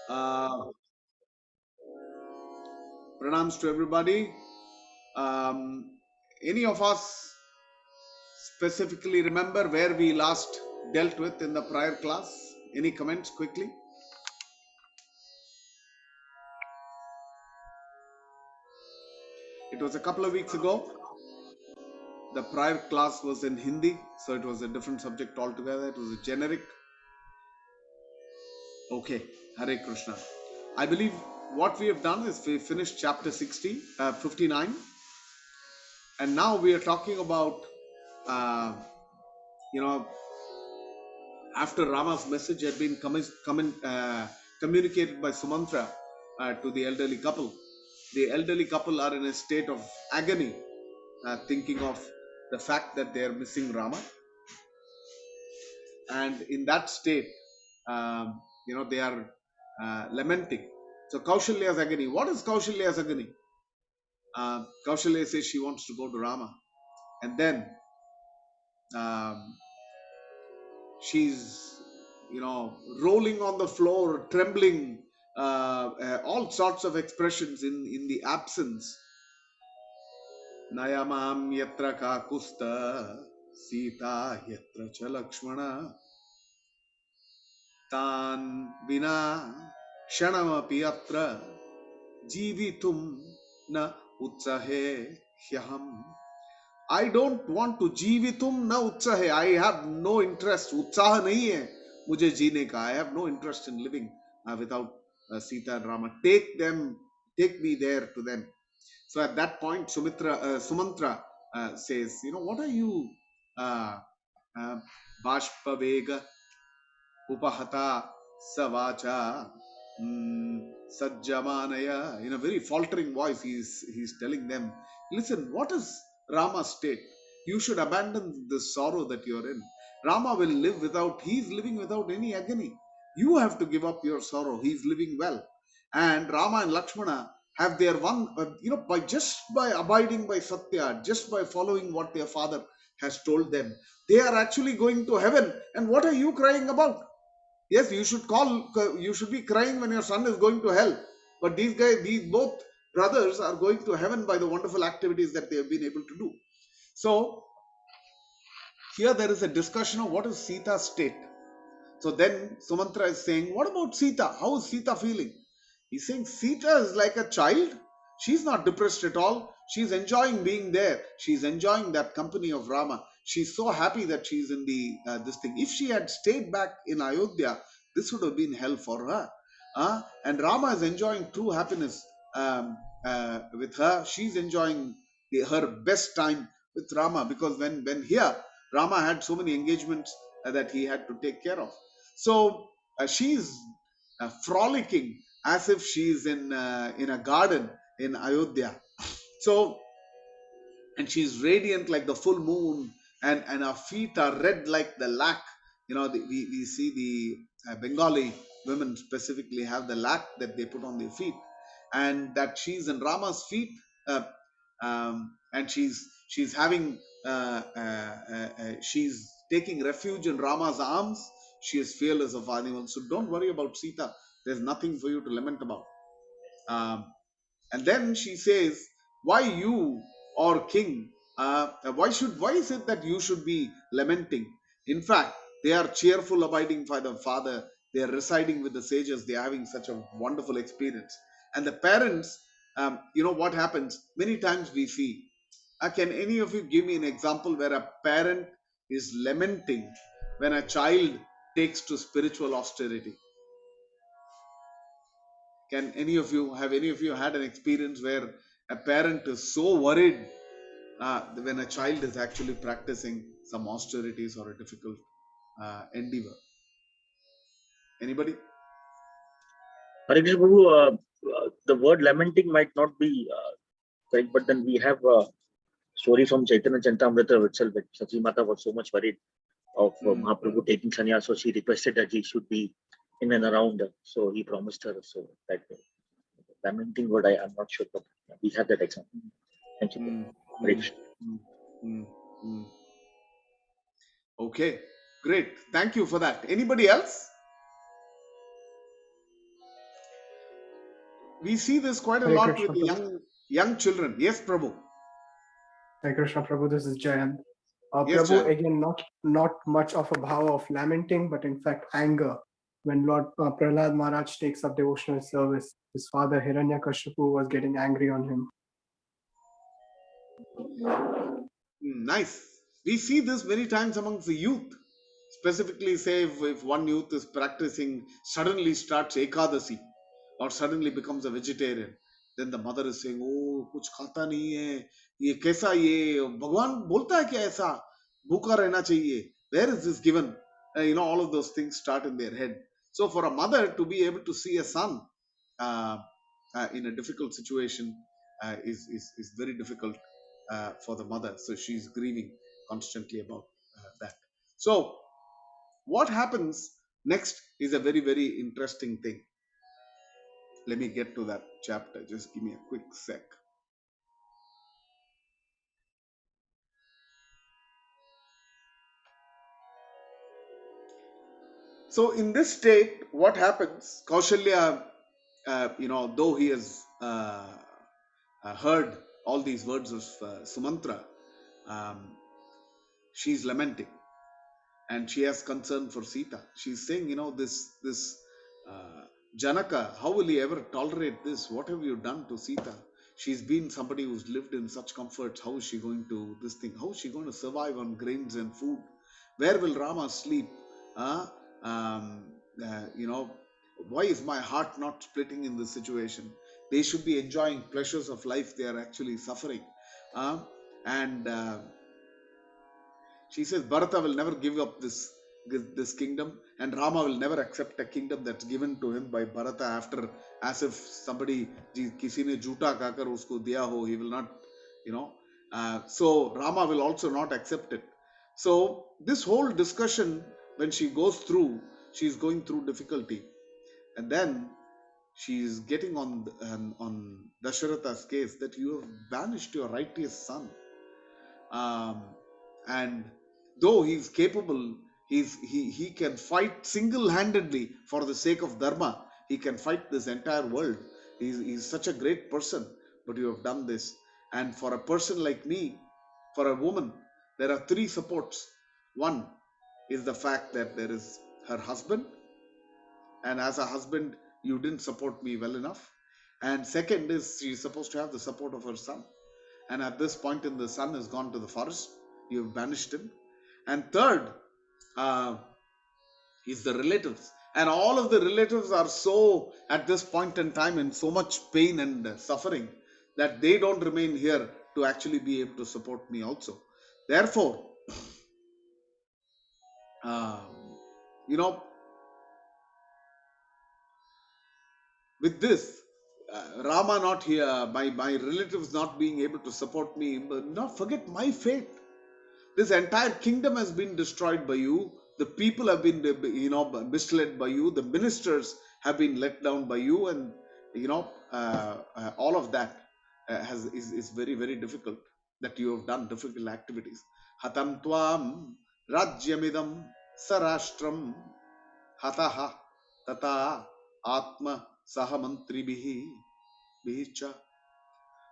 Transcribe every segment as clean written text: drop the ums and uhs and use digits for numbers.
Uh, Pranams to everybody. Um, any of us specifically remember where we last dealt with in the prior class? Any comments quickly? It was a couple of weeks ago. The prior class was in Hindi, so it was a different subject altogether. It was a generic. Okay, Hare Krishna. I believe what we have done is we finished chapter 59, and now we are talking about, uh, you know, after Rama's message had been communicated by Sumanthara to the elderly couple. The elderly couple are in a state of agony, thinking of the fact that they are missing Rama, and in that state, they are lamenting. So Kaushalya's agony. What is Kaushalya's agony? Kaushalya says she wants to go to Rama, and then um, she's rolling on the floor, trembling, all sorts of expressions in the absence. Nayamam yatra kakusta Sita yatra cha Lakshmana tan vina shanamapi atra jivitum na utsahe hyaham. I don't want to जीवितुम na उत्साहे. I have no interest. उत्साह नहीं है मुझे जीने का. I have no interest in living without Sita and Rama. Take me there to them. So at that point, Sumanthara says, what are you, Bashpavega Upahata Savacha Sajjamanaya. In a very faltering voice, he's telling them, listen, what is Rama's state? You should abandon the sorrow that you're in. Rama will live he's living without any agony. You have to give up your sorrow. He's living well. And Rama and Lakshmana have their one, by abiding by Satya, just by following what their father has told them, they are actually going to heaven. And what are you crying about? Yes, you should be crying when your son is going to hell. But these both brothers are going to heaven by the wonderful activities that they have been able to do. So here there is a discussion of what is Sita's state. So then Sumanthara is saying, what about Sita? How is Sita feeling? He's saying Sita is like a child. She's not depressed at all. She's enjoying being there. She's enjoying that company of Rama. She's so happy that she's in this thing. If she had stayed back in Ayodhya, this would have been hell for her. And Rama is enjoying true happiness with her. She's enjoying her best time with Rama, because when here Rama had so many engagements that he had to take care of. So she's frolicking as if she's in a garden in Ayodhya. So, and she's radiant like the full moon, and her feet are red like the lac. We see the Bengali women specifically have the lac that they put on their feet, and that she's in Rama's feet, uh, and she's having she's taking refuge in Rama's arms. She is fearless of animals. So don't worry about Sita. There's nothing for you to lament about. Um, and then she says, why you or king, why is it that you should be lamenting? In fact, they are cheerful, abiding by the father. They are residing with the sages. They are having such a wonderful experience. And the parents, what happens many times we see, can any of you give me an example where a parent is lamenting when a child takes to spiritual austerity? Can any of you had an experience where a parent is so worried when a child is actually practicing some austerities or a difficult endeavor? Anybody? Hare Krishna Prabhu, the word lamenting might not be correct, but then we have a story from Chaitanya Charitamrita itself that Sachi Mata was so much worried of Mahaprabhu taking sannyas, so she requested that he should be in and around her. So he promised her. So that lamenting word, I'm not sure, but we have that example. Thank you. Hare Krishna. Okay, great. Thank you for that. Anybody else? We see this quite a Hare lot with Krishna the Prabhu. young children. Yes, Prabhu. Hare Krishna Prabhu, this is Jayant. Yes, Prabhu, Jan. again, not much of a bhava of lamenting, but in fact anger. When Lord Prahlad Maharaj takes up devotional service, his father Hiranyakashipu was getting angry on him. Nice. We see this many times amongst the youth. Specifically, say if one youth is practicing, suddenly starts Ekadasi or suddenly becomes a vegetarian, then the mother is saying, "Oh, कुछ खाता नहीं है, ये कैसा ये भगवान बोलता है क्या ऐसा भूखा रहना चाहिए? Where is this given?" All of those things start in their head. So, for a mother to be able to see a son uh, in a difficult situation is very difficult for the mother. So she's grieving constantly about that. So what happens next is a very, very interesting thing. Let me get to that chapter. Just give me a quick sec. So in this state, what happens? Kaushalya, though he has heard all these words of Sumanthara, um, she's lamenting and she has concern for Sita. She's saying, this Janaka, how will he ever tolerate this? What have you done to Sita? She's been somebody who's lived in such comforts. How is she going to this thing? How is she going to survive on grains and food? Where will Rama sleep? Uh, um, you know, why is my heart not splitting in this situation? They should be enjoying pleasures of life. They are actually suffering. And she says Bharata will never give up this kingdom, and Rama will never accept a kingdom that's given to him by Bharata after, as if somebody किसी ने झूठा खाकर उसको दिया हो. He will not, so Rama will also not accept it. So this whole discussion, when she goes through, she's going through difficulty, and then she is getting on Dasharatha's case that you have banished your righteous son. And though he's capable, he can fight single-handedly for the sake of dharma. He can fight this entire world. He's such a great person, but you have done this. And for a person like me, for a woman, there are three supports. One is the fact that there is her husband, and as a husband you didn't support me well enough. And second is she's supposed to have the support of her son, and at this point in the son has gone to the forest, you have banished him. And third uh, is the relatives, and all of the relatives are so at this point in time in so much pain and suffering that they don't remain here to actually be able to support me also. Therefore, uh, you know with this, Rama not here, my relatives not being able to support me, but not forget my fate. This entire kingdom has been destroyed by you. The people have been, misled by you. The ministers have been let down by you, and all of that is very, very difficult. That you have done difficult activities. Hatam tvam rajyamidam sarashtram hataha tata atma sahamantribihi bihicha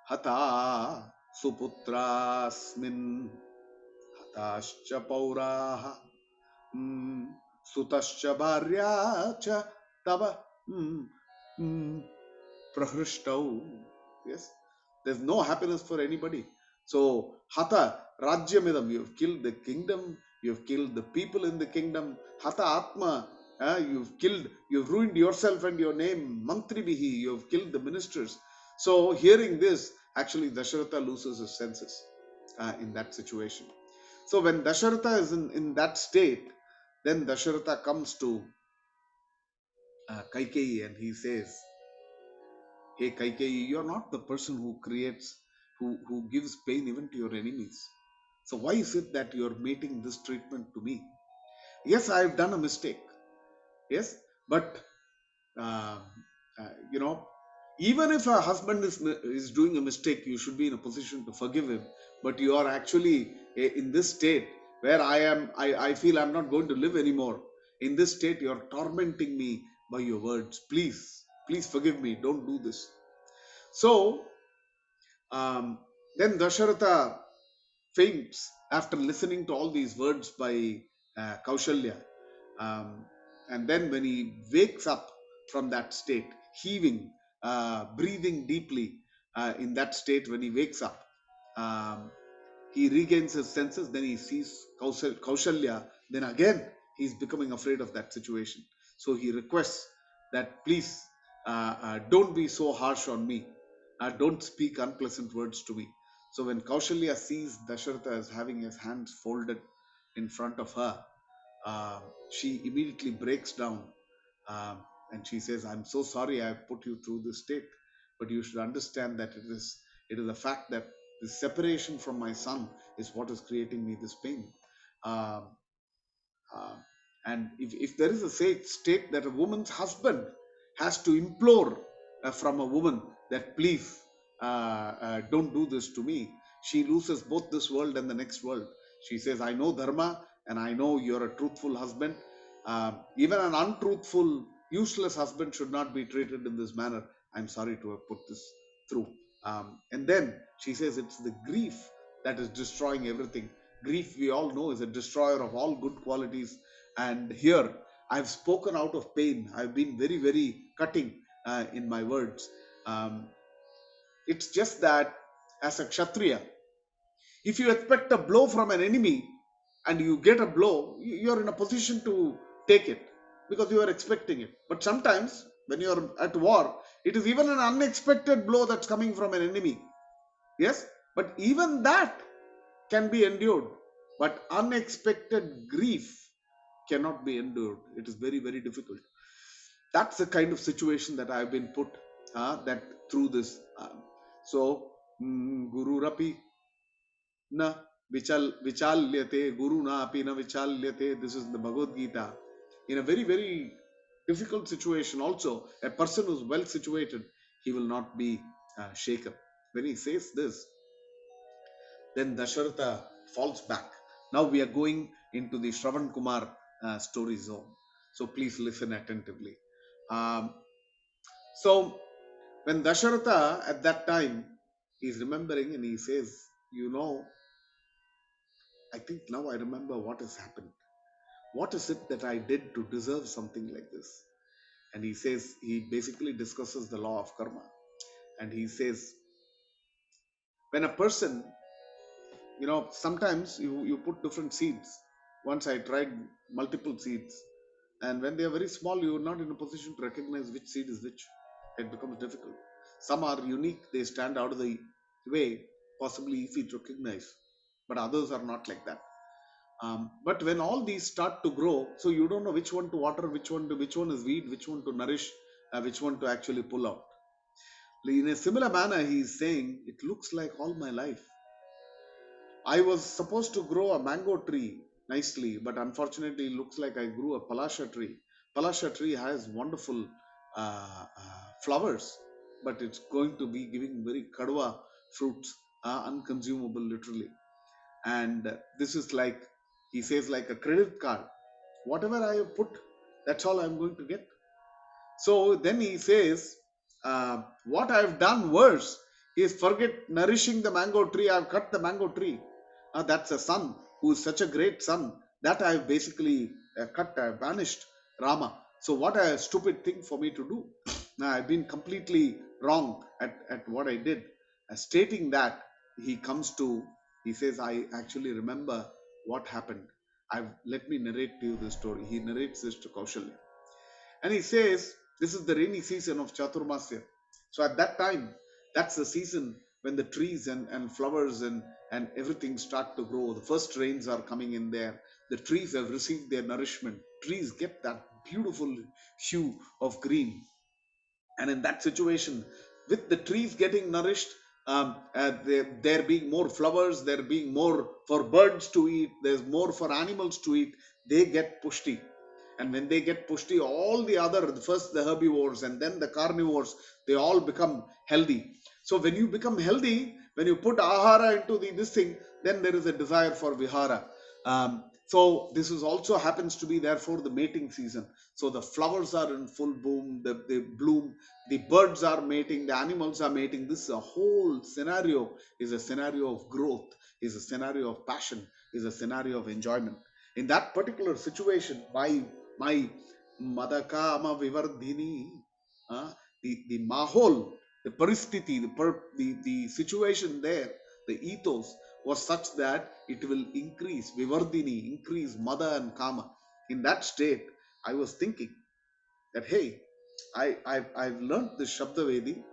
hata suputrasmin हताश्च पौराः सुतश्च भार्या च तव प्रहृष्टौ. Yes, there's no happiness for anybody. So hata rajyamidam, you have killed the kingdom, you have killed the people in the kingdom. Hata atma, you've ruined yourself and your name. Mantribihi, you have killed the ministers. So hearing this, actually Dasharatha loses his senses in that situation. So when Dasharatha is in that state, then Dasharatha comes to Kaikeyi and he says, "Hey Kaikeyi, you're not the person who creates, who gives pain even to your enemies. So why is it that you're making this treatment to me? Yes, I've done a mistake. Yes, but uh, you know, even if a husband is doing a mistake, you should be in a position to forgive him. But you are actually in this state where I feel I'm not going to live anymore. In this state, you're tormenting me by your words. Please forgive me. Don't do this." So um, then Dasharatha faints after listening to all these words by Kaushalya. Um, and then when he wakes up from that state, heaving, breathing deeply in that state, when he wakes up, um, he regains his senses. Then he sees Kaushalya. Then again, he's becoming afraid of that situation. So he requests that please don't be so harsh on me. Don't speak unpleasant words to me. So when Kaushalya sees Dasharatha as having his hands folded in front of her, uh, she immediately breaks down, um, and she says, "I'm so sorry I put you through this state, but you should understand that it is a fact that the separation from my son is what is creating me this pain." Um, uh, and if there is a state that a woman's husband has to implore from a woman that please don't do this to me, she loses both this world and the next world. She says, I know dharma and I know you're a truthful husband. Even an untruthful, useless husband should not be treated in this manner. I'm sorry to have put this through. And then she says, it's the grief that is destroying everything. Grief, we all know, is a destroyer of all good qualities. And here, I've spoken out of pain. I've been very, very cutting in my words. Um, it's just that as a Kshatriya, if you expect a blow from an enemy and you get a blow, you're in a position to take it because you are expecting it. But sometimes when you're at war, it is even an unexpected blow that's coming from an enemy. Yes, but even that can be endured. But unexpected grief cannot be endured. It is very, very difficult. That's the kind of situation that I've been put that through this. So, Guru Rapi na vichalyate, Guru na api na vichalyate. This is the Bhagavad Gita. In a very, very difficult situation, also, a person who's well situated, he will not be shaken. When he says this, then Dasharatha falls back. Now we are going into the Sravana Kumar story zone. So please listen attentively. Um, so when Dasharatha at that time is remembering and he says, I think now I remember what has happened. What is it that I did to deserve something like this? And he says, he basically discusses the law of karma. And he says, when a person, sometimes you put different seeds. Once I tried multiple seeds, and when they are very small, you are not in a position to recognize which seed is which. It becomes difficult. Some are unique, they stand out of the way, possibly easy to recognize, but others are not like that. But when all these start to grow, so you don't know which one to water, which one is weed, which one to nourish, which one to actually pull out. In a similar manner, he is saying, it looks like all my life I was supposed to grow a mango tree nicely, but unfortunately, it looks like I grew a palasha tree. Palasha tree has wonderful flowers, but it's going to be giving very kadwa fruits, unconsumable literally. And this is like, he says, like a credit card. Whatever I have put, that's all I'm going to get. So then he says, what I've done worse is forget nourishing the mango tree. I've cut the mango tree. That's a son who is such a great son that I've basically cut, banished Rama. So what a stupid thing for me to do. I've been completely wrong at what I did. Stating that, he says, I actually remember what happened. Let me narrate to you the story. He narrates this to Kaushalya. And he says, this is the rainy season of Chaturmasya. So at that time, that's the season when the trees and flowers and everything start to grow. The first rains are coming in there. The trees have received their nourishment. Trees get that beautiful hue of green. And in that situation, with the trees getting nourished, there being more flowers, there being more for birds to eat, there's more for animals to eat, they get pushti. And when they get pushti, all the other, first the herbivores and then the carnivores, they all become healthy. So when you become healthy, when you put ahara into this thing, then there is a desire for vihara. So this is also happens to be therefore the mating season. So the flowers are in full boom, the bloom, the birds are mating, the animals are mating. This is a whole scenario, is a scenario of growth, is a scenario of passion, is a scenario of enjoyment. In that particular situation, my Madakama Vivardhini, the mahol, the paristiti, the situation there, the ethos was such that it will increase, Vivardhini, increase Mada and Kama. In that state, I was thinking that, hey, I've learned this Shabdavedi,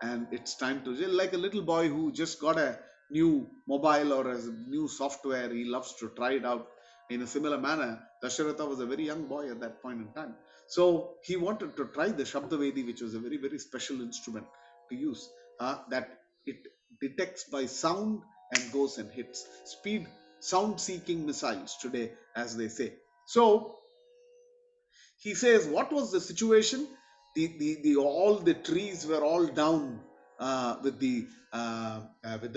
and it's time to, like a little boy who just got a new mobile or a new software, he loves to try it out. In a similar manner, Dasharatha was a very young boy at that point in time. So he wanted to try the Shabdavedi, which was a very, very special instrument to use, that it detects by sound and goes and hits. Speed, sound seeking missiles today, as they say. So he says, what was the situation? The all the trees were all down, with the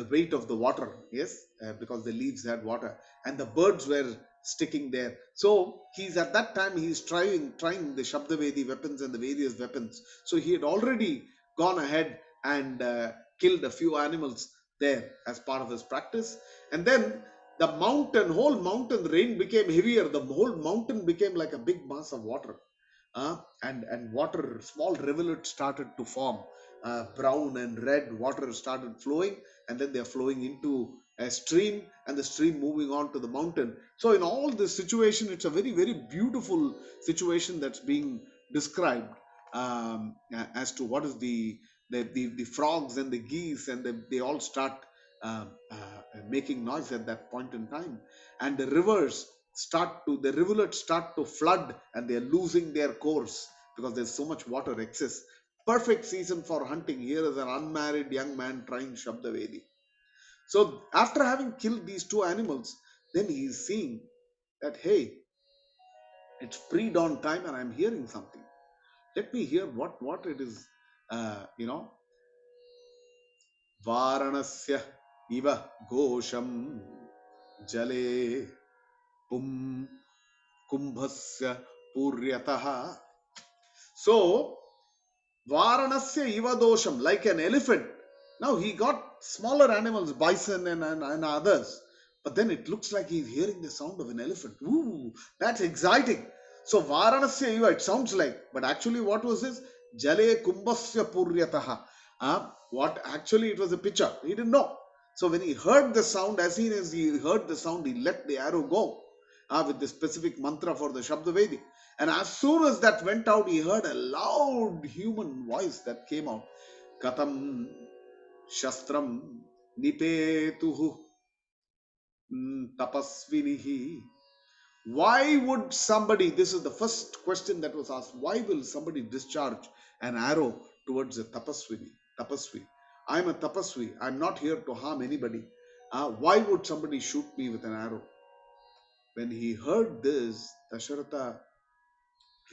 weight of the water, yes, because the leaves had water, and the birds were sticking there. So he's at that time he's trying the Shabdavedi weapons and the various weapons. So he had already gone ahead and killed a few animals there as part of his practice. And then the whole mountain, rain became heavier, the whole mountain became like a big mass of water, and water, small rivulets started to form, brown and red water started flowing, and then they're flowing into a stream, and the stream moving on to the mountain. So in all this situation, it's a very, very beautiful situation that's being described, as to what is the frogs and the geese, and they all start making noise at that point in time, and the rivulets start to flood, and they're losing their course because there's so much water excess. Perfect season for hunting. Here is an unmarried young man trying Shabdavedi. So after having killed these two animals, then he's seeing that, hey, it's pre-dawn time and I'm hearing something. Let me hear what it is. You know, Varanasya iva gosham jale pum kumbhasya puryataha. So Varanasya Ivadosham, like an elephant. Now he got smaller animals, bison and others. But then it looks like he's hearing the sound of an elephant. Ooh, that's exciting. So Varanasya Iva, it sounds like. But actually, what was this? Jale Kumbhasya Puryataha. What actually it was a pitcher. He didn't know. So when he heard the sound, as soon as he heard the sound, he let the arrow go, with the specific mantra for the Shabdavedi. And as soon as that went out, he heard a loud human voice that came out. Katam Shastram Nipetuhu Tapasvinihi. Why would somebody, this is the first question that was asked, why will somebody discharge an arrow towards a tapasvini? Tapasvi. I'm a tapasvi. I'm not here to harm anybody. Why would somebody shoot me with an arrow? When he heard this, Dasharatha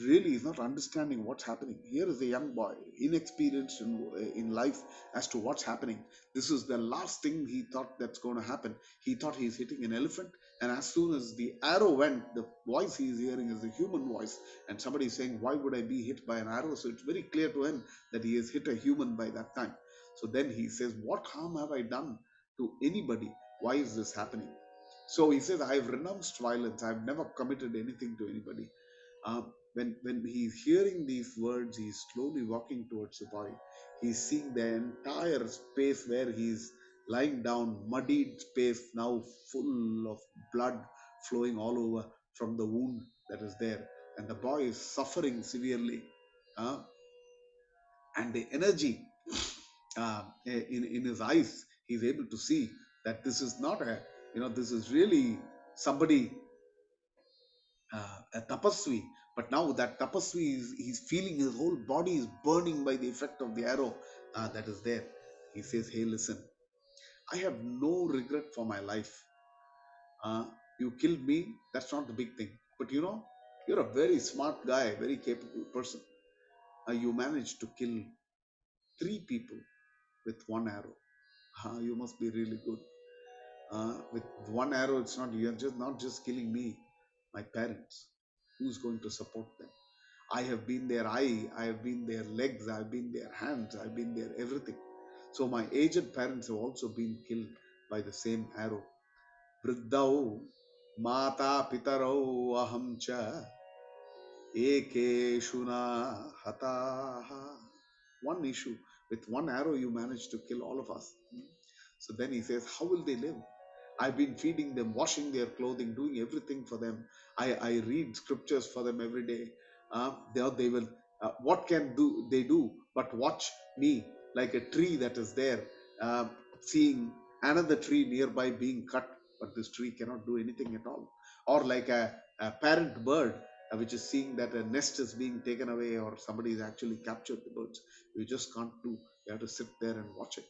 really is not understanding what's happening. Here is a young boy, inexperienced in life as to what's happening. This is the last thing he thought that's going to happen. He thought he's hitting an elephant, and as soon as the arrow went, the voice he's hearing is a human voice, and somebody is saying, why would I be hit by an arrow? So it's very clear to him that he has hit a human by that time. So then he says, what harm have I done to anybody? Why is this happening? So he says, I've renounced violence. I've never committed anything to anybody. When he's hearing these words, he's slowly walking towards the boy. He's seeing the entire space where he's lying down, muddied space now full of blood flowing all over from the wound that is there. And the boy is suffering severely. Uh, and the energy, in his eyes, he's able to see that this is not this is really somebody, a tapasvi. But now that tapasvi he's feeling his whole body is burning by the effect of the arrow that is there. He says, hey, listen, I have no regret for my life. Uh, you killed me, that's not the big thing. But you're a very smart guy, very capable person. You managed to kill three people with one arrow. You must be really good. With one arrow, it's not, you're just not just killing me. My parents. Who's going to support them? I have been their eye, I have been their legs, I've been their hands, I've been their everything. So my aged parents have also been killed by the same arrow. Vriddau mata pitarau aham cha ekeshuna hataha. One issue. With one arrow, you managed to kill all of us. So then he says, how will they live? I've been feeding them, washing their clothing, doing everything for them. I read scriptures for them every day. They will, what can do they do but watch me like a tree that is there, uh, seeing another tree nearby being cut, but this tree cannot do anything at all. Or like a parent bird, which is seeing that a nest is being taken away or somebody has actually captured the birds. You just can't do. You have to sit there and watch it.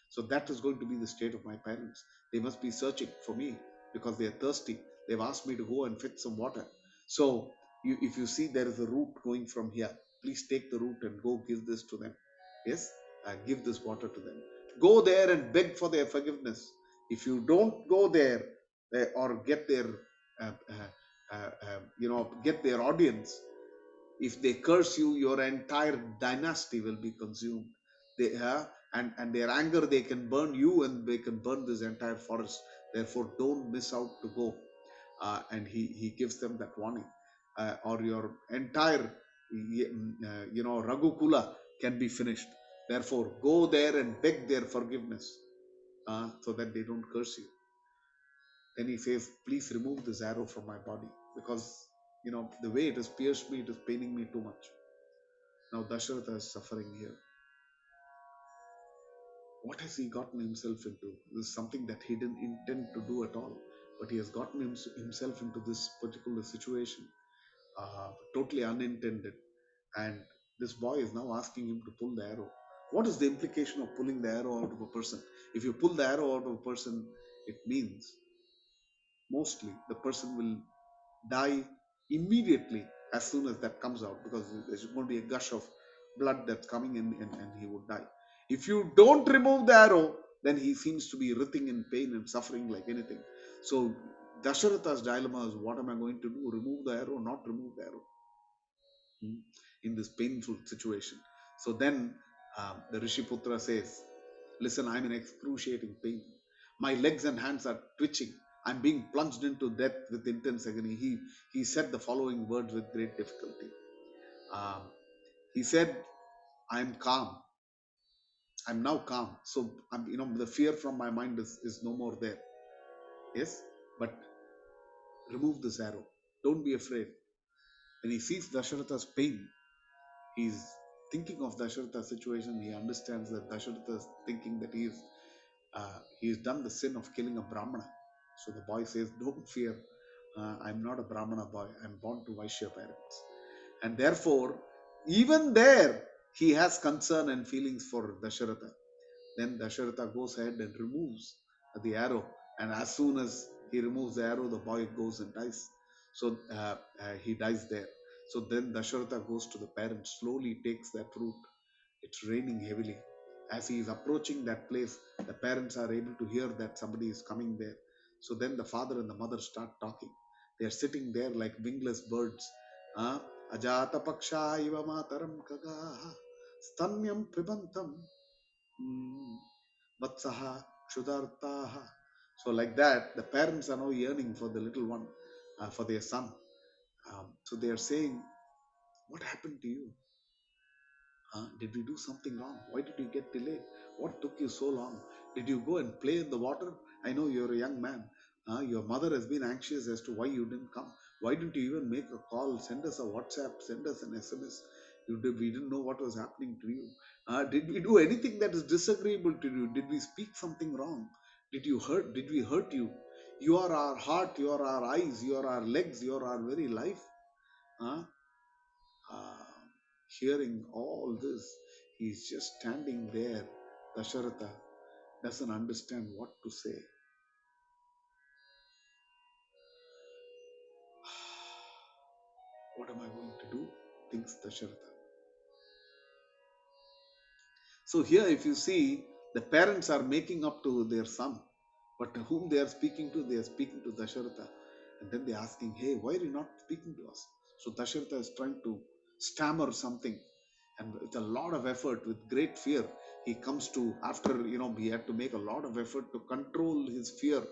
So that is going to be the state of my parents. They must be searching for me because they are thirsty. They've asked me to go and fetch some water. So if you see there is a route going from here, please take the route and go give this to them. Yes, give this water to them. Go there and beg for their forgiveness. If you don't go there or get their, get their audience, if they curse you, your entire dynasty will be consumed. They and their anger, they can burn you and they can burn this entire forest. Therefore, don't miss out to go. And he gives them that warning. Or your entire, Ragukula can be finished. Therefore, go there and beg their forgiveness, so that they don't curse you. Then he says, please remove this arrow from my body because, the way it has pierced me, it is paining me too much. Now Dasharatha is suffering here. What has he gotten himself into? This is something that he didn't intend to do at all, but he has gotten himself into this particular situation, totally unintended. And this boy is now asking him to pull the arrow. What is the implication of pulling the arrow out of a person? If you pull the arrow out of a person, it means mostly the person will die immediately as soon as that comes out, because there's going to be a gush of blood that's coming in, and he would die. If you don't remove the arrow, then he seems to be writhing in pain and suffering like anything. So Dasharatha's dilemma is, what am I going to do? Remove the arrow, not remove the arrow, in this painful situation. So then the Rishiputra says, listen, I'm in excruciating pain. My legs and hands are twitching. I'm being plunged into death with intense agony. He said the following words with great difficulty. Um, he said, I'm calm. I'm now calm. So the fear from my mind is no more there. Yes, but remove this arrow. Don't be afraid. When he sees Dasharatha's pain, he's thinking of Dasharatha's situation. He understands that Dasharatha is thinking that he's done the sin of killing a Brahmana. So the boy says, don't fear. I'm not a Brahmana boy. I'm born to Vaishya parents. And therefore, even there, he has concern and feelings for Dasharatha. Then Dasharatha goes ahead and removes the arrow. And as soon as he removes the arrow, the boy goes and dies. So he dies there. So then Dasharatha goes to the parents, slowly takes that route. It's raining heavily. As he is approaching that place, the parents are able to hear that somebody is coming there. So then the father and the mother start talking. They are sitting there like wingless birds. Ajata paksha iva mataram kagaha stanyam pibantam vatsaha kshudartaha. So like that, the parents are now yearning for the little one, for their son. So they are saying, what happened to you? Did we do something wrong? Why did you get delayed? What took you so long? Did you go and play in the water? I know you're a young man. Your mother has been anxious as to why you didn't come. Why didn't you even make a call? Send us a WhatsApp, send us an SMS. We didn't know what was happening to you. Did we do anything that is disagreeable to you? Did we speak something wrong? Did we hurt you? You are our heart, you are our eyes, you are our legs, you are our very life. Huh? uh, Hearing all this, he's just standing there. Dasharatha doesn't understand what to say. What am I going to do? Thinks Dasharatha. So here, if you see, the parents are making up to their son, but whom they are speaking to? They are speaking to Dasharatha. And then they're asking, hey, why are you not speaking to us? So Dasharatha is trying to stammer something. And with a lot of effort, with great fear, he comes to, after, he had to make a lot of effort to control his fear,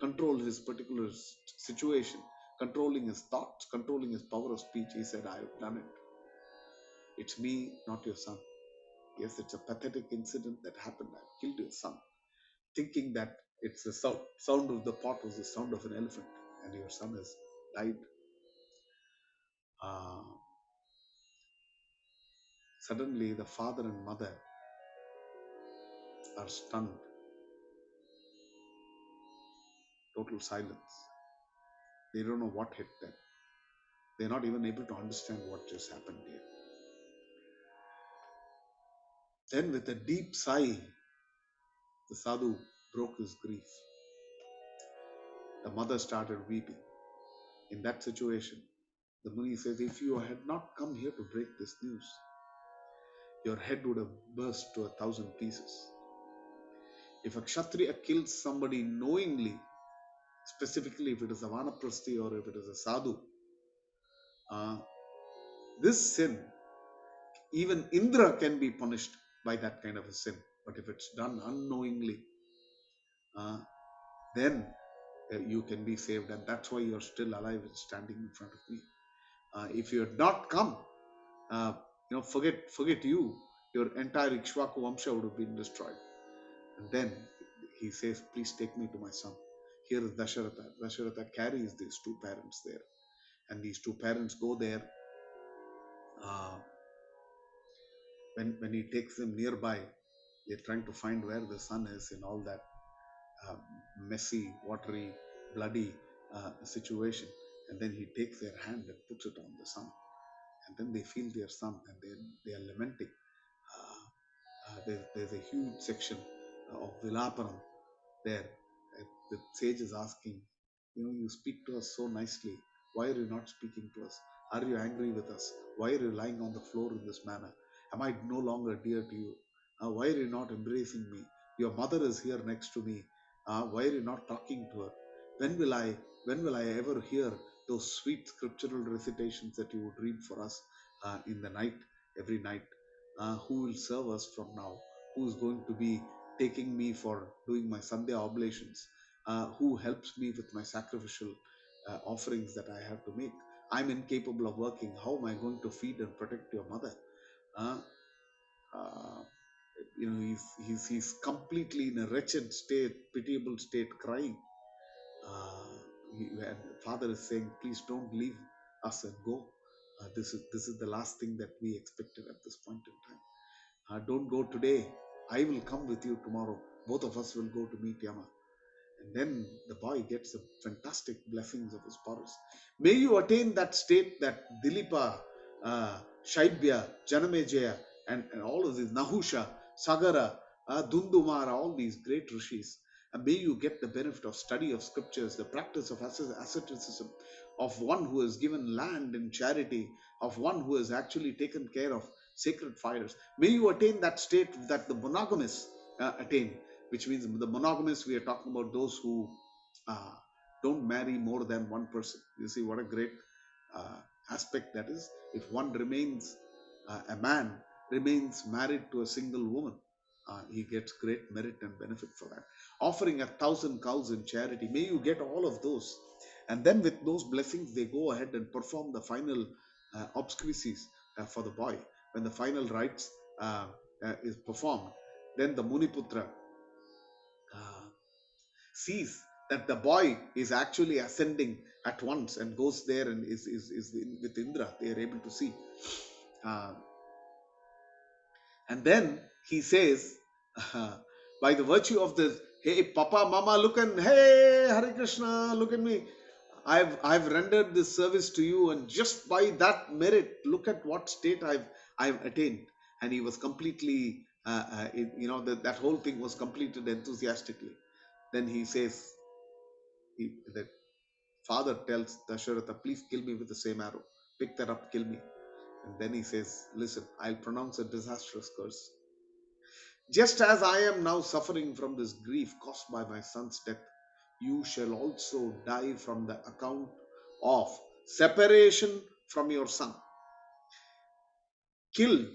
control his particular situation, controlling his thoughts, controlling his power of speech. He said, I have done it. It's me, not your son. Yes, it's a pathetic incident that happened. I've killed your son, thinking that it's the sound of the pot was the sound of an elephant, and your son has died. Uh, Suddenly, the father and mother are stunned, total silence. They don't know what hit them. They're not even able to understand what just happened here. Then, with a deep sigh, the sadhu broke his grief. The mother started weeping. In that situation, the Muni says, if you had not come here to break this news, your head would have burst to 1,000 pieces. If a Kshatriya kills somebody knowingly, specifically if it is a Vanaprasthi or if it is a sadhu, uh, this sin, even Indra can be punished by that kind of a sin. But if it's done unknowingly, uh, then you can be saved. And that's why you're still alive and standing in front of me. If you had not come, uh, forget you, your entire Ikshvaku Vamsha would have been destroyed. And then he says, please take me to my son. Here is Dasharatha. Dasharatha carries these two parents there. And these two parents go there. When he takes them nearby, they're trying to find where the son is in all that uh, messy, watery, bloody situation. And then he takes their hand and puts it on the son. And then they feel their son and they are lamenting. There's a huge section of Vilapanam there. The sage is asking, you speak to us so nicely. Why are you not speaking to us? Are you angry with us? Why are you lying on the floor in this manner? Am I no longer dear to you? Why are you not embracing me? Your mother is here next to me. Why are you not talking to her? When will I when will I ever hear those sweet scriptural recitations that you would read for us in the night, every night? Who will serve us from now? Who is going to be taking me for doing my Sandhya oblations? Who helps me with my sacrificial offerings that I have to make? I'm incapable of working. How am I going to feed and protect your mother? Uh, uh, he's completely in a wretched state, pitiable state, crying. And father is saying, please don't leave us and go. This is the last thing that we expected at this point in time. Don't go today. I will come with you tomorrow. Both of us will go to meet Yama. And then the boy gets the fantastic blessings of his powers. May you attain that state that Dilipa, Shaibya, Janamejaya, and all of these, Nahusha, Sagara, Dundumara, all these great rishis. And may you get the benefit of study of scriptures, the practice of asceticism, of one who has given land in charity, of one who has actually taken care of sacred fires. May you attain that state that the monogamists attain, which means the monogamists, we are talking about those who uh, don't marry more than one person. You see what a great uh, aspect that is. If one remains, a man remains married to a single woman, he gets great merit and benefit for that. Offering 1,000 cows in charity, may you get all of those. And then with those blessings, they go ahead and perform the final obsequies for the boy. When the final rites is performed, then the Muniputra uh, sees that the boy is actually ascending at once and goes there and is with Indra. They are able to see. Uh, and then he says, by the virtue of this, hey, Papa, Mama, look and hey, Hare Krishna, look at me. I've rendered this service to you, and just by that merit, look at what state I've attained. And he was completely, that whole thing was completed enthusiastically. Then he says, the father tells Dasharatha, please kill me with the same arrow. Pick that up, kill me. And then he says, listen, I'll pronounce a disastrous curse. Just as I am now suffering from this grief caused by my son's death, you shall also die from the account of separation from your son. Killed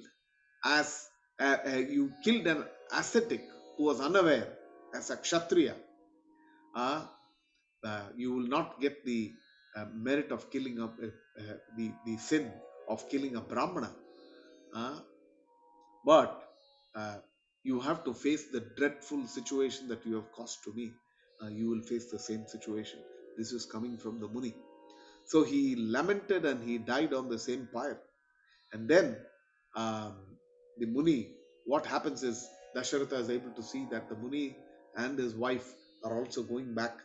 as you killed an ascetic who was unaware as a kshatriya. Uh, you will not get the merit of killing the sin of killing a brahmana. Uh, but you have to face the dreadful situation that you have caused to me. You will face the same situation. This is coming from the Muni. So he lamented and he died on the same pyre. And then um, the Muni, what happens is Dasharatha is able to see that the Muni and his wife are also going back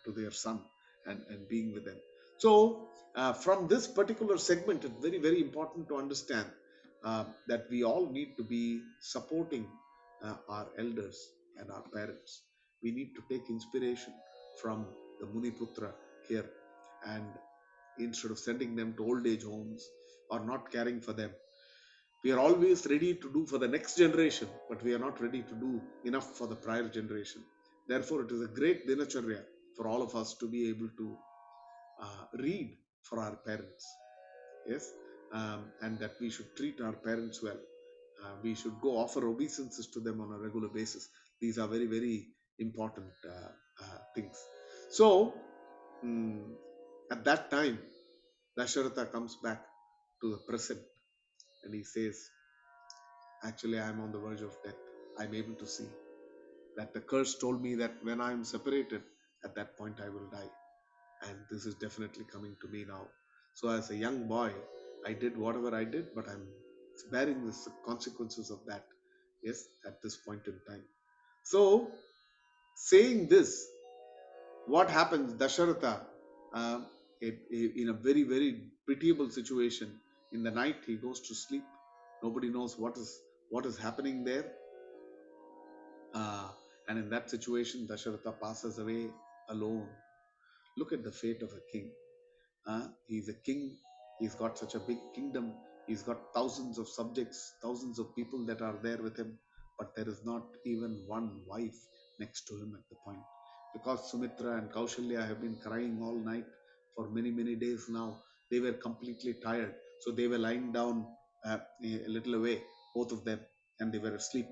to their son and being with them. So, from this particular segment, it's very, very important to understand that we all need to be supporting our elders and our parents. We need to take inspiration from the Muni Putra here, and instead of sending them to old age homes or not caring for them, we are always ready to do for the next generation, but we are not ready to do enough for the prior generation. Therefore, it is a great dinacharya for all of us to be able to read for our parents. Yes, and that we should treat our parents well. We should go offer obeisances to them on a regular basis. These are very, very important things. So, mm, at that time, Dasharatha comes back to the present and he says, actually, I am on the verge of death. I'm able to see that the curse told me that when I am separated, at that point I will die. And this is definitely coming to me now. So, as a young boy, I did whatever I did, but I'm bearing the consequences of that. Yes, at this point in time. So, saying this, what happens? Dasharatha, uh, in a very, very pitiable situation, in the night he goes to sleep. Nobody knows what is happening there. Uh, and in that situation, Dasharatha passes away alone. Look at the fate of a king. He's a king. He's got such a big kingdom. He's got thousands of subjects, thousands of people that are there with him. But there is not even one wife next to him at the point. Because Sumitra and Kaushalya have been crying all night for many, many days now. They were completely tired. So they were lying down a little away, both of them, and they were asleep,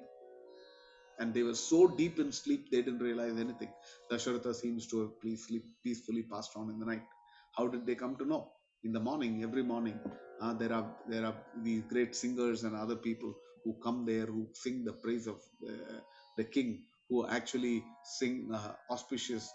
and they were so deep in sleep they didn't realize anything. Dasharatha seems to have peacefully passed on in the night. How did they come to know? In the morning, every morning, there are these great singers and other people who come there, who sing the praise of the king, who actually sing auspicious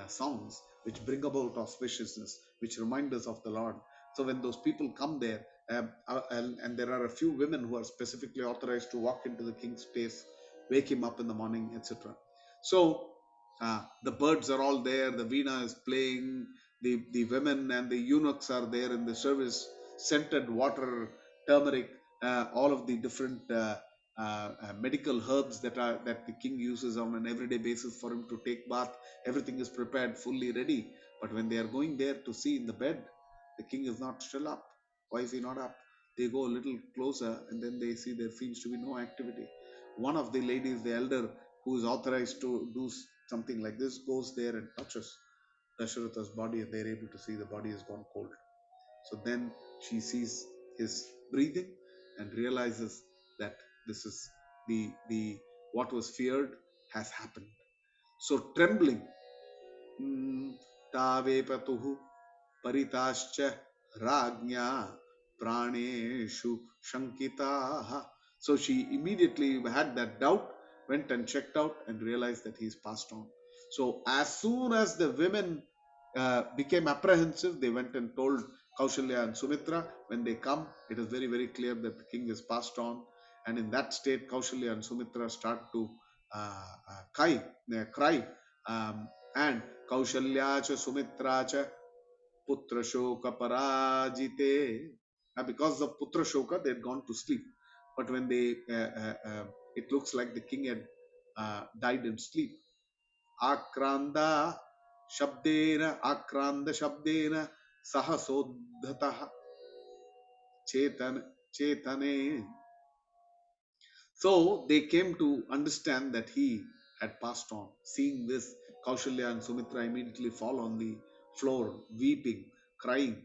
songs which bring about auspiciousness, which remind us of the Lord. So when those people come there, and there are a few women who are specifically authorized to walk into the king's space, wake him up in the morning, etc. So the birds are all there, the veena is playing, the women and the eunuchs are there in the service, scented water, turmeric, all of the different medical herbs that the king uses on an everyday basis for him to take bath. Everything is prepared, fully ready. But when they are going there to see in the bed, the king is not still up. Why is he not up? They go a little closer and then they see there seems to be no activity. One of the ladies, the elder, who is authorized to do something like this, goes there and touches Dasharatha's body, and they're able to see the body has gone cold. So then she sees his breathing and realizes that this is the what was feared has happened. So trembling, tave परिताश्च राज्ञा प्राणेषु shankitaha. So she immediately had that doubt, went and checked out and realized that he's passed on. So as soon as the women became apprehensive, they went and told Kaushalya and Sumitra. When they come, it is very, very clear that the king is passed on. And in that state, Kaushalya and Sumitra start to cry. And Kaushalya cha Sumitra cha Putra Shoka Parajite. Because of Putra Shoka, they had gone to sleep. But when it looks like the king had died in sleep. Akranda Shabdena Sahasodhataha Chetane. So they came to understand that he had passed on. Seeing this, Kaushalya and Sumitra immediately fall on the floor, weeping, crying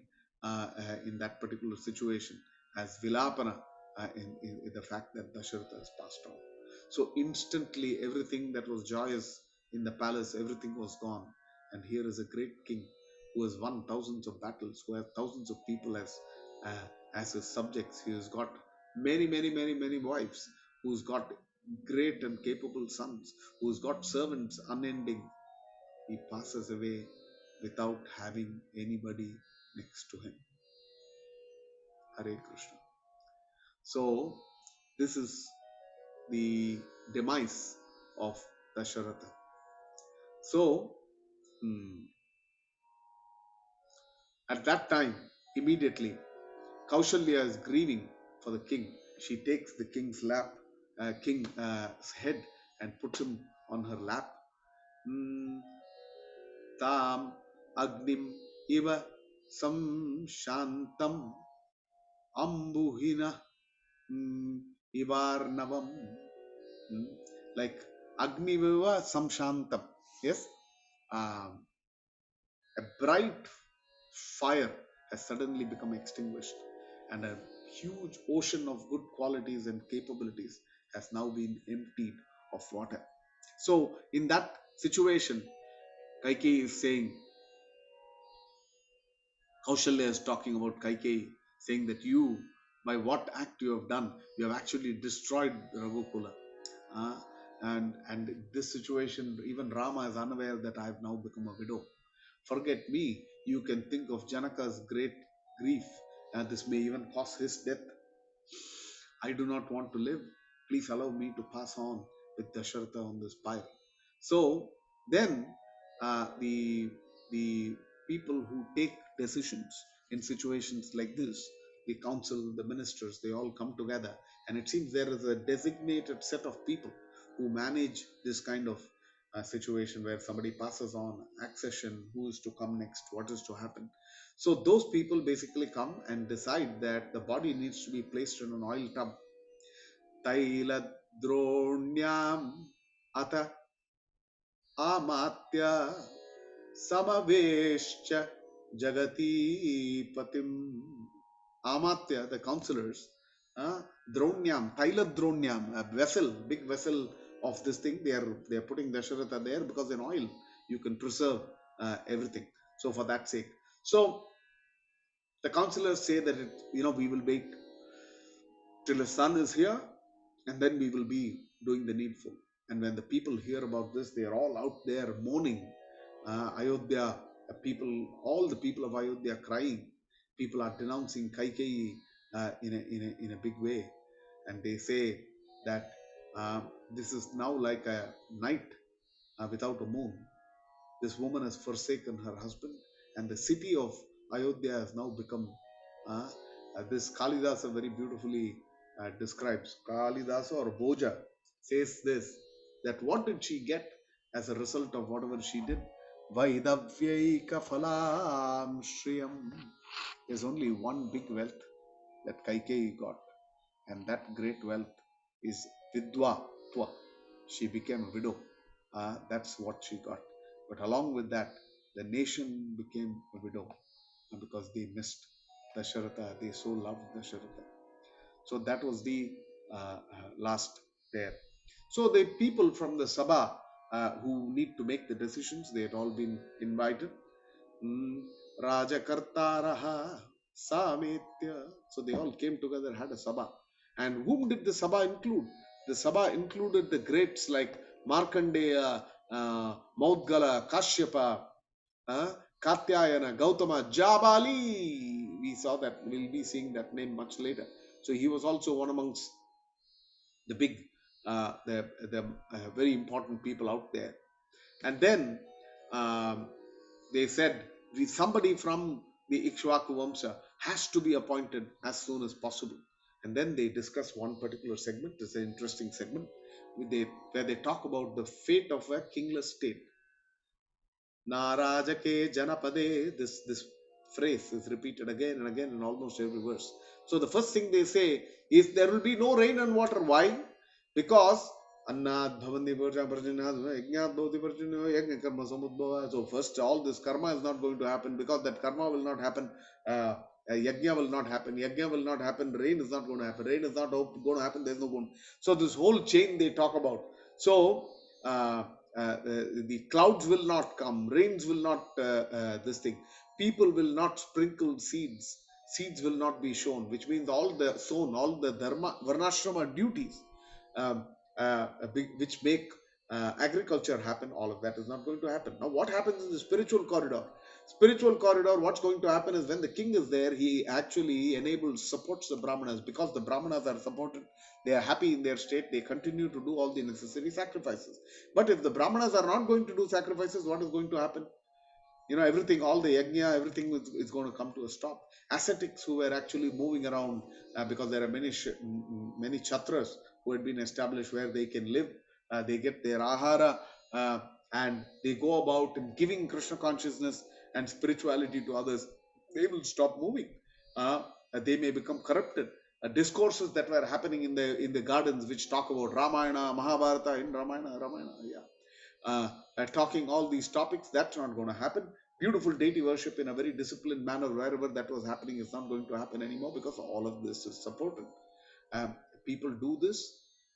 in that particular situation as Vilapana in the fact that Dasharatha has passed on. So instantly, everything that was joyous in the palace, everything was gone. And here is a great king who has won thousands of battles, who has thousands of people as his subjects. He has got many wives, who's got great and capable sons, who's got servants unending. He passes away without having anybody next to him. Hare Krishna. So this is the demise of Dasharatha. So at that time, immediately, Kaushalya is grieving for the king. She takes the king's head, and puts him on her lap. Mm, Tam agnim iva samshantam ambuhina ivarnavam. Like agniviva samshantam. Yes. Um, a bright fire has suddenly become extinguished, and a huge ocean of good qualities and capabilities has now been emptied of water. So, in that situation, Kaikeyi is saying, Kaushalya is talking about Kaikeyi, saying that you, by what act you have done, you have actually destroyed Raghukula. Uh, and in this situation, even Rama is unaware that I have now become a widow. Forget me, you can think of Janaka's great grief, and this may even cause his death. I do not want to live. Please allow me to pass on with Dasharatha on this pyre. So then the people who take decisions in situations like this, the council, the ministers, they all come together, and it seems there is a designated set of people who manage this kind of situation where somebody passes on accession, who is to come next, what is to happen. So those people basically come and decide that the body needs to be placed in an oil tub. Taila dronyam ata amatya samaveshcha jagati patim. Amatya, the counselors, dronyam, taila dronyam, a vessel, big vessel of this thing. They are putting Dasharatha there because in oil you can preserve everything. So for that sake, so the counselors say that we will wait till the sun is here, and then we will be doing the needful. And when the people hear about this, they are all out there mourning. Ayodhya all the people of Ayodhya crying. People are denouncing Kaikeyi in a big way, and they say that this is now like a night without a moon. This woman has forsaken her husband, and the city of Ayodhya has now become. This Kalidasa very beautifully describes. Kalidasa or Boja says this, that what did she get as a result of whatever she did? Vaidavyaika phalam shriyam. There's only one big wealth that Kaikeyi got, and that great wealth is Vidwa Twa. She became a widow. That's what she got. But along with that, the nation became a widow because they missed Dasharatha. They so loved Dasharatha. So that was the last there. So the people from the Sabha who need to make the decisions, they had all been invited. Rajakartaraha Sametya. So they all came together, had a Sabha. And whom did the Sabha include? The Sabha included the greats like Markandeya, Maudgala, Kashyapa, Katyayana, Gautama, Jabali. We saw that, we'll be seeing that name much later. So he was also one amongst the big, the very important people out there. And then they said, somebody from the Ikshvaku Vamsha has to be appointed as soon as possible. And then they discuss one particular segment. It's an interesting segment where they talk about the fate of a kingless state. Narajake Janapade, this phrase is repeated again and again in almost every verse. So the first thing they say is there will be no rain and water. Why? Because Annad bhavandi parja parjinad yajnat bhavati parjino yajna karma samudbhava. So first, all this karma is not going to happen, because that karma will not happen. Yajna will not happen. Yajna will not happen. Rain is not going to happen. Rain is not going to happen. There's no going. So this whole chain they talk about. So uh, the clouds will not come. Rains will not. This thing. People will not sprinkle seeds. Seeds will not be shown, which means all the sown, all the dharma, varnashrama duties. Um, which make agriculture happen, all of that is not going to happen. Now, what happens in the spiritual corridor? Spiritual corridor, what's going to happen is when the king is there, he actually enables, supports the Brahmanas, because the Brahmanas are supported, they are happy in their state, they continue to do all the necessary sacrifices. But if the Brahmanas are not going to do sacrifices, what is going to happen? Everything, all the yajna, everything is going to come to a stop. Ascetics who were actually moving around, because there are many chatras who had been established where they can live, they get their ahara, and they go about in giving Krishna consciousness and spirituality to others. They will stop moving. uh, they may become corrupted. Discourses that were happening in the gardens, which talk about Ramayana, Mahabharata, in Ramayana, yeah, talking all these topics, that's not going to happen. Beautiful deity worship in a very disciplined manner, wherever that was happening, is not going to happen anymore, because all of this is supported. Um, People do this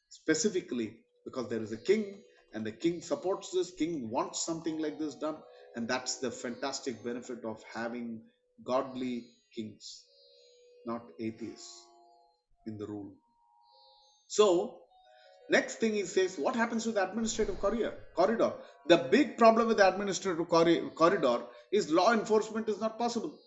specifically because there is a king, and the king supports this. King wants something like this done, and that's the fantastic benefit of having godly kings, not atheists, in the rule. So next thing he says, what happens with the administrative corridor? The big problem with the administrative corridor is law enforcement is not possible.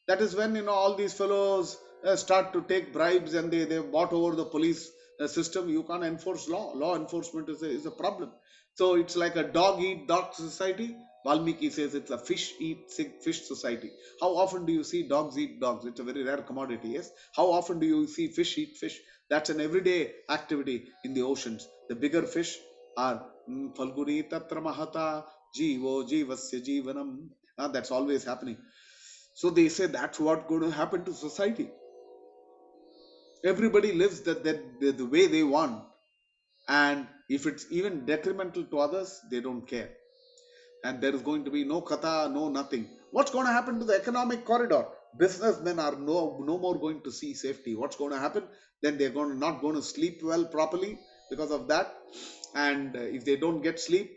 That is when all these fellows start to take bribes, and they bought over the police system. You can't enforce law enforcement is a problem. So it's like a dog eat dog society. Valmiki says it's a fish eat fish society. How often do you see dogs eat dogs? It's a very rare commodity. Yes. How often do you see fish eat fish? That's an everyday activity in the oceans. The bigger fish are falguni tatra mahata jivo jivasya jivanam. That's always happening. So they say that's what going to happen to society. Everybody lives the way they want, and if it's even detrimental to others, they don't care. And there is going to be no kata, no nothing. What's going to happen to the economic corridor? Businessmen are no more going to see safety. What's going to happen? Then they're not going to sleep well properly because of that. And if they don't get sleep,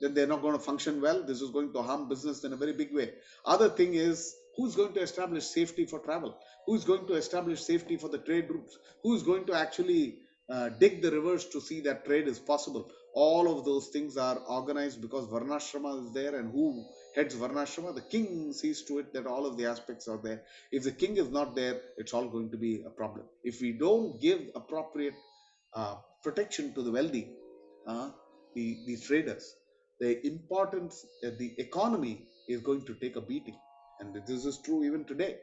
then they're not going to function well. This is going to harm business in a very big way. Other thing is, who's going to establish safety for travel? Who's going to establish safety for the trade routes? Who's going to actually dig the rivers to see that trade is possible? All of those things are organized because Varnashrama is there, and who heads Varnashrama? The king sees to it that all of the aspects are there. If the king is not there, it's all going to be a problem. If we don't give appropriate protection to the wealthy, uh, the traders, the importance, the economy is going to take a beating. And this is true even today.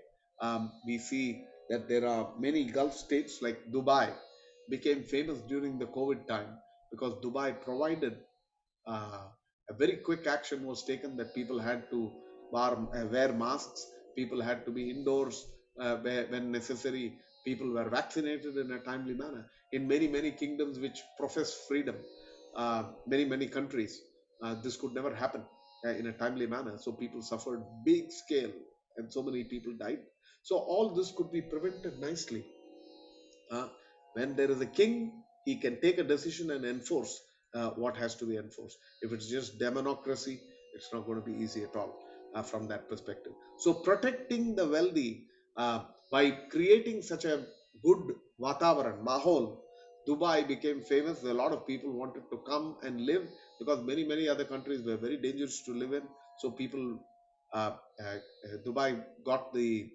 We see that there are many Gulf states like Dubai became famous during the COVID time because Dubai provided a very quick action was taken that people had to wear masks, people had to be indoors when necessary, people were vaccinated in a timely manner. In many kingdoms which profess freedom, many countries, this could never happen in a timely manner. So people suffered big scale, and so many people died. So all this could be prevented nicely. uh, when there is a king, he can take a decision and enforce what has to be enforced. If it's just democracy, it's not going to be easy at all from that perspective. So, protecting the wealthy by creating such a good Vatavaran, Mahol, Dubai became famous. A lot of people wanted to come and live because many other countries were very dangerous to live in. So, people, Dubai got the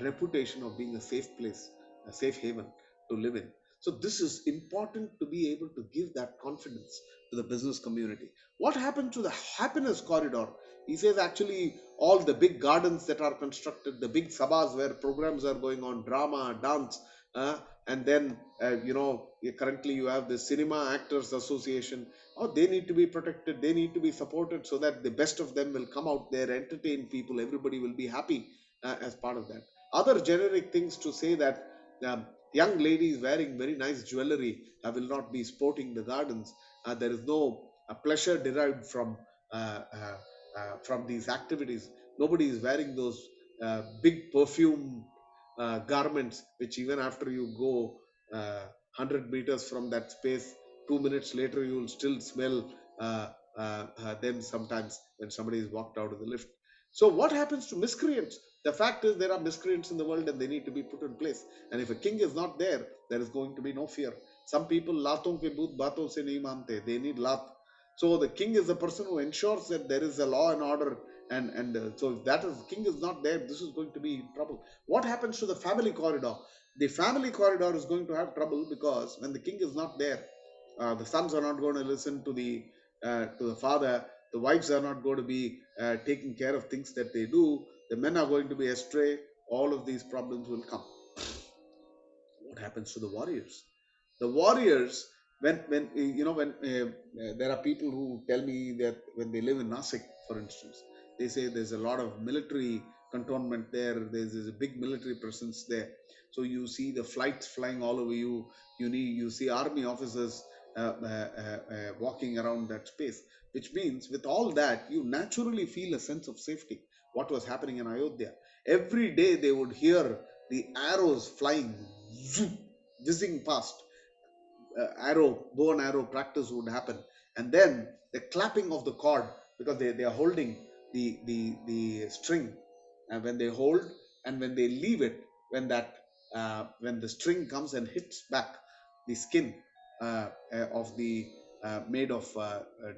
reputation of being a safe place, a safe haven to live in. So this is important to be able to give that confidence to the business community. What happened to the happiness corridor? He says actually all the big gardens that are constructed, the big sabhas where programs are going on, drama, dance, and then currently you have the Cinema Actors Association. Oh, they need to be protected. They need to be supported so that the best of them will come out there, entertain people. Everybody will be happy as part of that. Other generic things to say that Young ladies wearing very nice jewelry will not be sporting the gardens. There is no pleasure derived from these activities. Nobody is wearing those big perfume garments, which even after you go 100 meters from that space, 2 minutes later you will still smell them sometimes when somebody is walked out of the lift. So what happens to miscreants? The fact is there are miscreants in the world and they need to be put in place. And if a king is not there, there is going to be no fear. Some people laton ke bhoot baaton se nahi mante. They need lat. So the king is the person who ensures that there is a law and order. And so if that is king is not there, this is going to be trouble. What happens to the family corridor? The family corridor is going to have trouble because when the king is not there, the sons are not going to listen to the father. The wives are not going to be taking care of things that they do. The men are going to be astray. All of these problems will come. What happens to the warriors? The warriors, when there are people who tell me that when they live in Nasik, for instance, they say there's a lot of military cantonment there. There's a big military presence there. So you see the flights flying all over you. You see army officers walking around that space, which means with all that you naturally feel a sense of safety. What was happening in Ayodhya? Every day they would hear the arrows flying, zoom, whizzing past. Bow and arrow practice would happen, and then the clapping of the cord, because they are holding the string, and when they hold and when they leave it, when the string comes and hits back the skin of the made of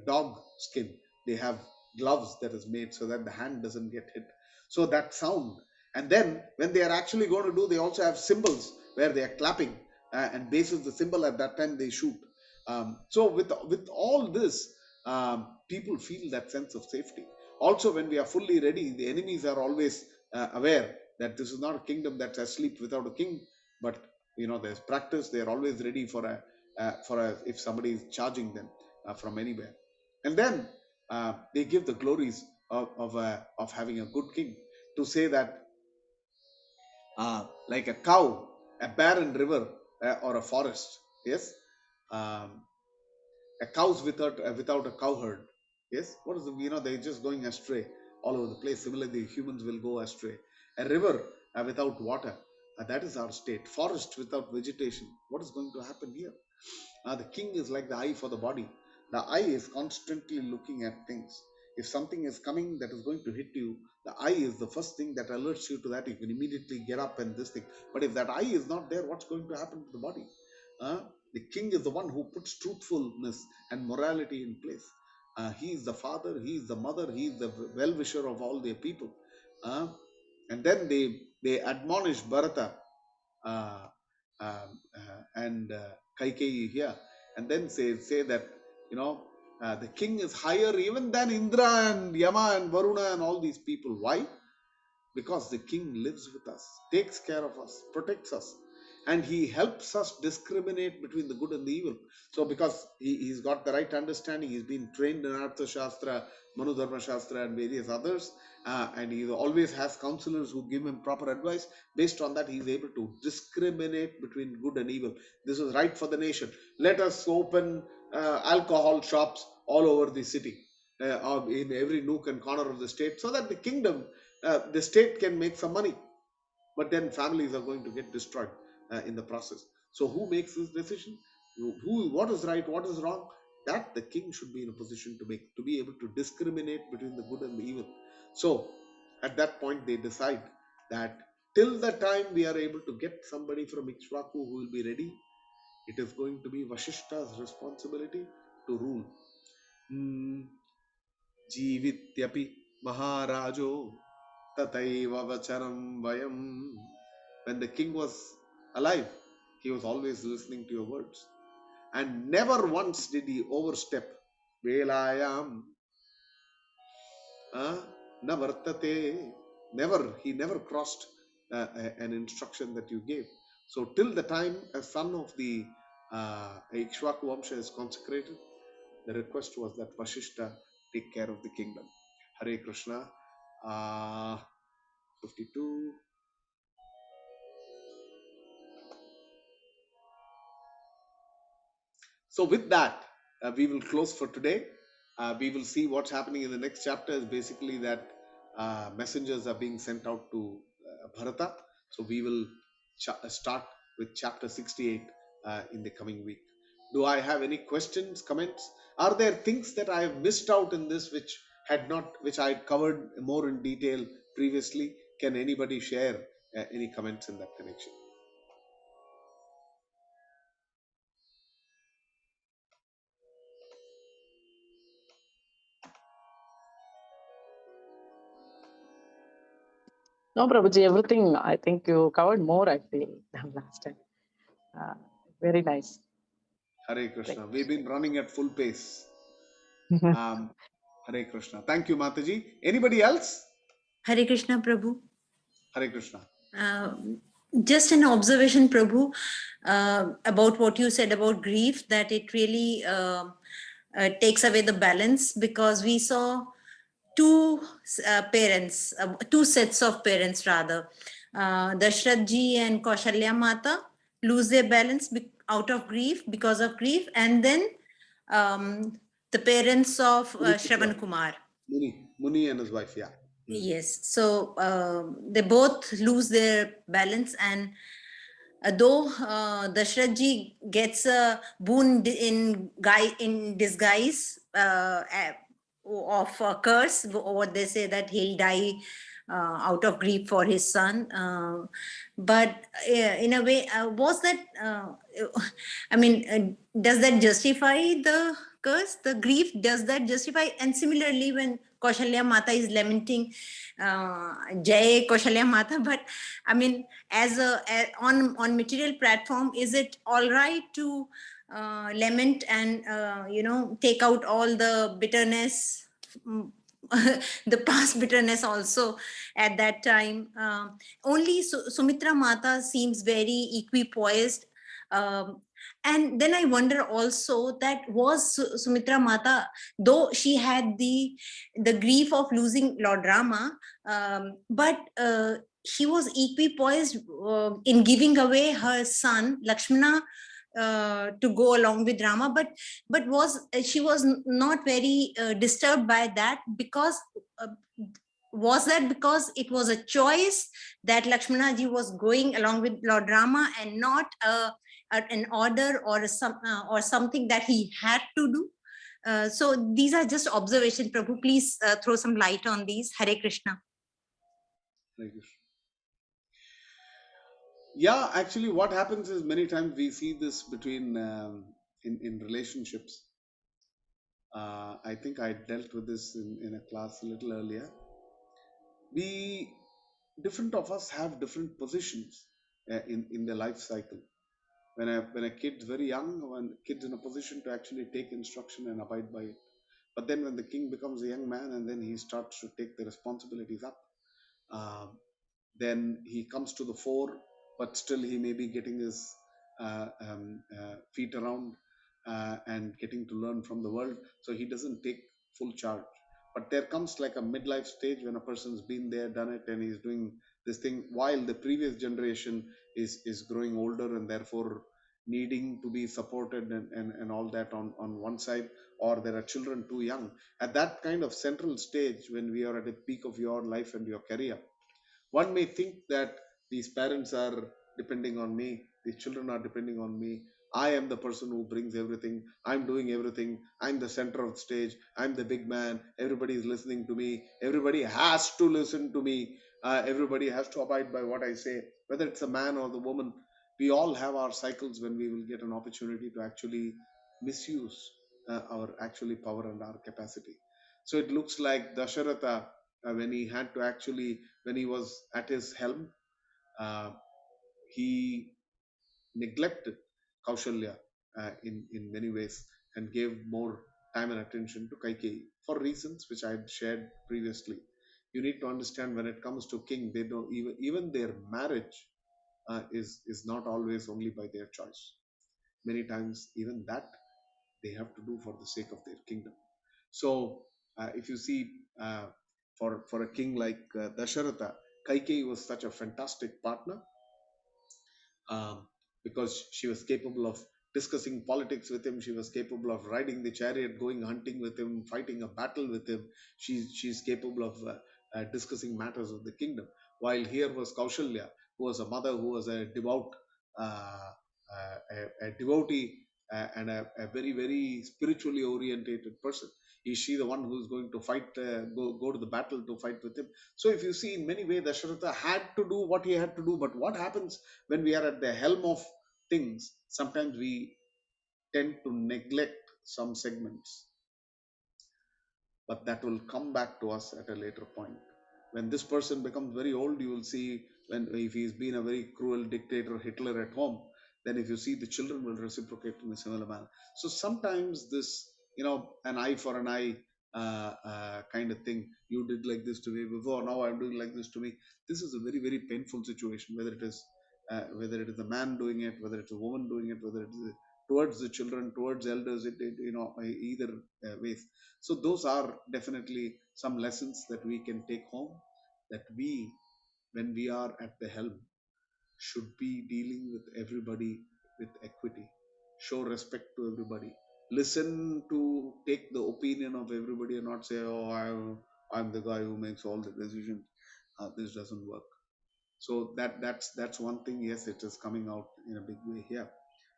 dog skin, they have gloves that is made so that the hand doesn't get hit. So that sound, and then when they are actually going to do, they also have cymbals where they are clapping, and bases the symbol at that time they shoot. So with all this, people feel that sense of safety. Also, when we are fully ready, the enemies are always aware that this is not a kingdom that's asleep without a king, but there's practice. They are always ready for a if somebody is charging them from anywhere. And then they give the glories of having a good king, to say that like a cow, a barren river, or a forest. Yes, um, a cows without a cow herd. Yes, what is they're just going astray all over the place. Similarly, humans will go astray. A river without water, that is our state. Forest without vegetation, what is going to happen here? The king is like the eye for the body. The eye is constantly looking at things. If something is coming that is going to hit you, the eye is the first thing that alerts you to that. You can immediately get up and this thing. But if that eye is not there, what's going to happen to the body? Uh, the king is the one who puts truthfulness and morality in place. He is the father, he is the mother, he is the well-wisher of all their people. Uh, and then they admonish Bharata uh, and Kaikeyi here, and then say that the king is higher even than Indra and Yama and Varuna and all these people. Why? Because the king lives with us, takes care of us, protects us, and he helps us discriminate between the good and the evil. So because he's got the right understanding, he's been trained in Artha Shastra, Manu Dharma Shastra, and various others, and he always has counselors who give him proper advice. Based on that, he's able to discriminate between good and evil. This is right for the nation. Let us open alcohol shops all over the city, or in every nook and corner of the state, so that the state can make some money, but then families are going to get destroyed in the process. So who makes this decision? What is right, what is wrong? That the king should be in a position to make, to be able to discriminate between the good and the evil. So at that point, they decide that till the time we are able to get somebody from Ikshvaku who will be ready, it is going to be Vashishta's responsibility to rule. Jivityapi Maharajo Tataiva Vacharam Vayam. When the king was alive, he was always listening to your words. And never once did he overstep. Velayam Navartate. He never crossed an instruction that you gave. So till the time a son of the Ikshvaku Vamsha is consecrated, the request was that Vashishta take care of the kingdom. Hare Krishna. 52. So with that, we will close for today. We will see what's happening in the next chapter. Is basically that messengers are being sent out to Bharata. So we will start with chapter 68 in the coming week. Do I have any questions, comments? Are there things that I have missed out in this which I had covered more in detail previously? Can anybody share any comments in that connection? No, Prabhuji, everything I think you covered more, I feel, than last time. Very nice. Hare Krishna. We've been running at full pace. Thank Hare Krishna. Thank you, Mataji. Anybody else? Hare Krishna, Prabhu. Hare Krishna. Just an observation, Prabhu, about what you said about grief, that it really takes away the balance, because we saw two parents, two sets of parents rather. Dasharatha ji and Kaushalya Mata lose their balance out of grief, because of grief, and then the parents of Sravana Kumar. Muni and his wife, yeah. Yes, so they both lose their balance, and though Dasharatha ji gets a boon in disguise of a curse, or what they say, that he'll die out of grief for his son. But in a way, was that, I mean, does that justify the curse, the grief? Does that justify? And similarly, when Kaushalya Mata is lamenting, Jai Kaushalya Mata, but I mean, on material platform, is it all right to lament and take out all the bitterness, the past bitterness also at that time? Only Sumitra Mata seems very equipoised. And then I wonder also, that was Sumitra Mata, though she had the grief of losing Lord Rama, but she was equipoised in giving away her son Lakshmana to go along with Rama, but she was not very disturbed by that, because was that because it was a choice that Lakshmana ji was going along with Lord Rama, and not an order or something that he had to do? So these are just observations, Prabhu. Please throw some light on these. Hare Krishna. Hare Krishna. Yeah, actually, what happens is many times we see this between in relationships. I think I dealt with this in a class a little earlier. Different of us have different positions in the life cycle. When a kid's very young, when kid's in a position to actually take instruction and abide by it. But then when the king becomes a young man, and then he starts to take the responsibilities up, then he comes to the fore, but still he may be getting his feet around and getting to learn from the world. So he doesn't take full charge. But there comes like a midlife stage when a person's been there, done it, and he's doing this thing, while the previous generation is growing older and therefore needing to be supported and all that on one side, or there are children too young. At that kind of central stage, when we are at the peak of your life and your career, one may think that these parents are depending on me, these children are depending on me. I am the person who brings everything. I'm doing everything. I'm the center of the stage. I'm the big man. Everybody is listening to me. Everybody has to listen to me. Everybody has to abide by what I say, whether it's a man or the woman. We all have our cycles when we will get an opportunity to actually misuse our actually power and our capacity. So it looks like Dasharatha, when he had to actually, when he was at his helm, he neglected Kaushalya in many ways, and gave more time and attention to Kaikeyi for reasons which I had shared previously. You need to understand, when it comes to king, they don't even their marriage is not always only by their choice. Many times even that they have to do for the sake of their kingdom. So if you see, for a king like Dasharatha, Kaikeyi was such a fantastic partner, because she was capable of discussing politics with him. She was capable of riding the chariot, going hunting with him, fighting a battle with him. She's capable of discussing matters of the kingdom. While here was Kaushalya, who was a mother, who was a devout, a devotee, and a very, very spiritually orientated person. Is she the one who is going to fight, go to the battle to fight with him? So if you see, in many ways, Dasharatha had to do what he had to do. But what happens when we are at the helm of things? Sometimes we tend to neglect some segments, but that will come back to us at a later point. When this person becomes very old, you will see, when if he's been a very cruel dictator, Hitler at home, then if you see, the children will reciprocate in a similar manner. So sometimes this, an eye for an eye kind of thing. You did like this to me before, now I'm doing like this to me. This is a very, very painful situation, whether it is a man doing it, whether it's a woman doing it, whether it is towards the children, towards elders, either ways. So those are definitely some lessons that we can take home, that we, when we are at the helm, should be dealing with everybody with equity, show respect to everybody, listen to take the opinion of everybody, and not say, oh, I'm the guy who makes all the decisions. This doesn't work. So that's one thing. Yes, it is coming out in a big way here.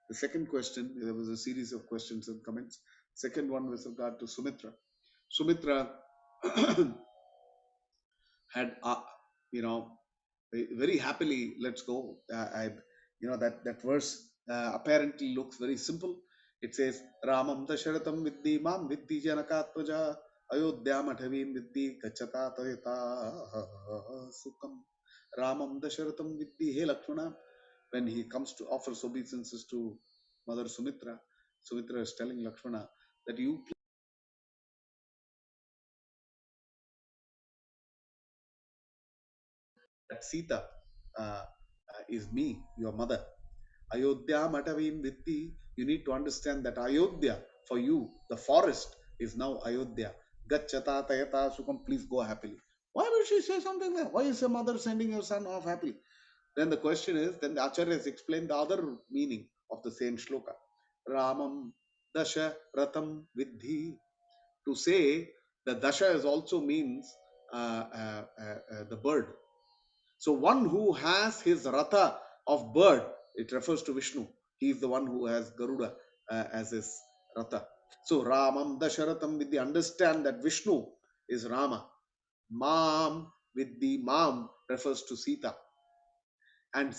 The second question, there was a series of questions and comments. Second one with regard to Sumitra. Sumitra had, very happily, let's go. That verse apparently looks very simple. It says, Ramam Dasharatham Vidhi Mam Vidhi Janakatvaja Ayodhya Mathavim Vidhi Gachata Tayata Sukam. Ramam Dasharatham Vidhi. Hey Lakshmana, when he comes to offer obeisances to Mother Sumitra, Sumitra is telling Lakshmana that you, that Sita is me, your mother. Ayodhya Matavim Vitti. You need to understand that Ayodhya, for you, the forest, is now Ayodhya. Gachata Tayata Sukam. Please go happily. Why would she say something like, why is a mother sending her son off happily? Then the question is, then the Acharyas explain the other meaning of the same shloka. Ramam Dasha Ratam Vidhi. To say the Dasha is also means the bird. So one who has his Ratha of bird, it refers to Vishnu. He is the one who has Garuda as his Ratha. So Ramam Dasharatham Vidhi. Understand that Vishnu is Rama. Mam Vidhi. Mam refers to Sita. And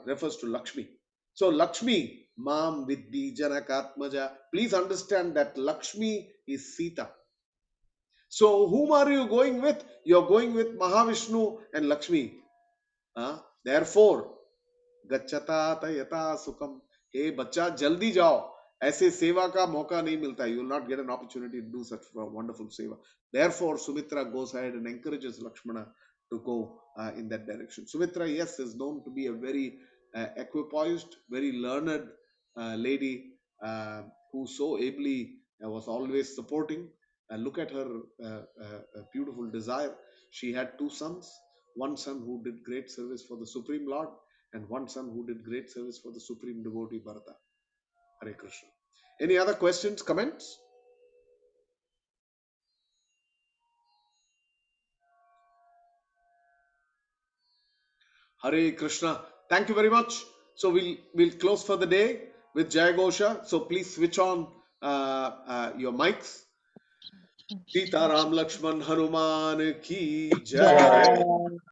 refers to Lakshmi. So Lakshmi, Mam Vidhi Janakatmaja. Please understand that Lakshmi is Sita. So whom are you going with? You're going with Mahavishnu and Lakshmi. Therefore, Gachata Tayata Sukam. Hey बच्चा जल्दी जाओ, ऐसे सेवा का मौका नहीं मिलता. You will not get an opportunity to do such wonderful seva. Therefore, Sumitra goes ahead and encourages Lakshmana to go in that direction. Sumitra, yes, is known to be a very equipoised, very learned lady who so ably was always supporting. Look at her beautiful desire. She had two sons. One son who did great service for the Supreme Lord, and one son who did great service for the Supreme Devotee Bharata. Hare Krishna. Any other questions, comments? Hare Krishna. Thank you very much. So we'll close for the day with Jai Gosha. So please switch on your mics. Sita Ram Lakshman Hanuman ki Jai. Jai.